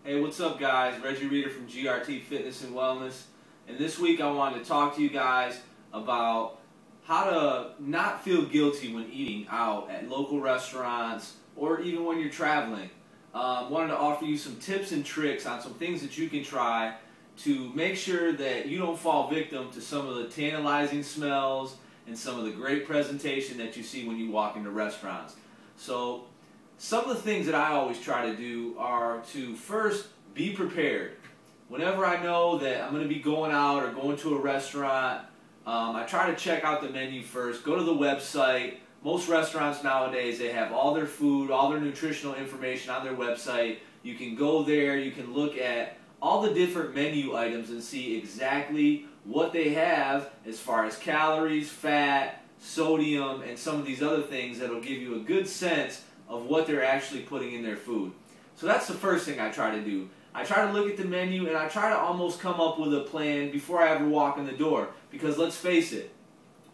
Hey, what's up guys? Regie Rieder from GRT Fitness and Wellness. And this week I wanted to talk to you guys about how to not feel guilty when eating out at local restaurants or even when you're traveling. Wanted to offer you some tips and tricks on some things that you can try to make sure that you don't fall victim to some of the tantalizing smells and some of the great presentation that you see when you walk into restaurants. So some of the things that I always try to do are to first be prepared. Whenever I know that I'm going to be going out or going to a restaurant, I try to check out the menu first, go to the website. Most restaurants nowadays, they have all their food, all their nutritional information on their website. You can go there, you can look at all the different menu items and see exactly what they have as far as calories, fat, sodium, and some of these other things that will give you a good sense of what they're actually putting in their food. So that's the first thing I try to do. I try to look at the menu and I try to almost come up with a plan before I ever walk in the door. Because let's face it,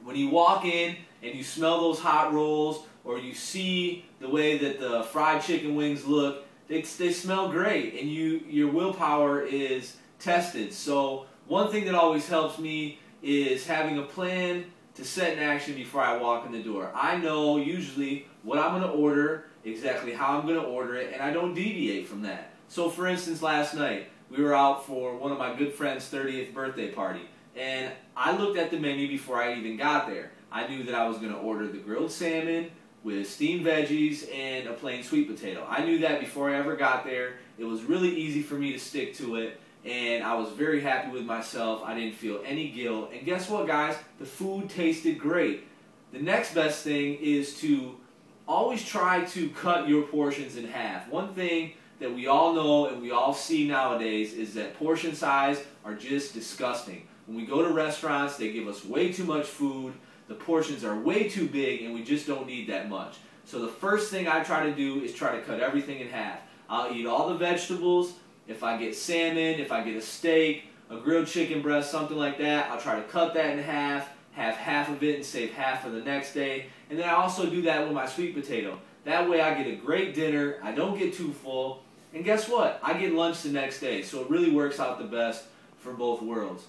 when you walk in and you smell those hot rolls or you see the way that the fried chicken wings look, they smell great and your willpower is tested. So one thing that always helps me is having a plan to set in action before I walk in the door. I know usually what I'm going to order, exactly how I'm going to order it, and I don't deviate from that. So for instance, last night we were out for one of my good friend's 30th birthday party, and I looked at the menu before I even got there. I knew that I was going to order the grilled salmon with steamed veggies and a plain sweet potato. I knew that before I ever got there. It was really easy for me to stick to it, and I was very happy with myself. I didn't feel any guilt. And guess what, guys? The food tasted great. The next best thing is to always try to cut your portions in half. One thing that we all know and we all see nowadays is that portion size are just disgusting. When we go to restaurants, they give us way too much food. The portions are way too big and we just don't need that much. So the first thing I try to do is try to cut everything in half. I'll eat all the vegetables. If I get salmon, if I get a steak, a grilled chicken breast, something like that, I'll try to cut that in half, have half of it and save half for the next day. And then I also do that with my sweet potato. That way I get a great dinner, I don't get too full, and guess what? I get lunch the next day. So it really works out the best for both worlds.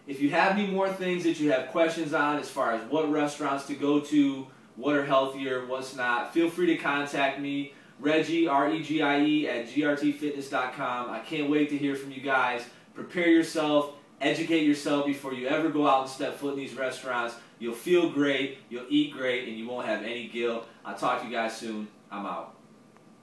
If you have any more things that you have questions on as far as what restaurants to go to, what are healthier, what's not, feel free to contact me. Regie, R-E-G-I-E, at grtfitness.com. I can't wait to hear from you guys. Prepare yourself, educate yourself before you ever go out and step foot in these restaurants. You'll feel great, you'll eat great, and you won't have any guilt. I'll talk to you guys soon. I'm out.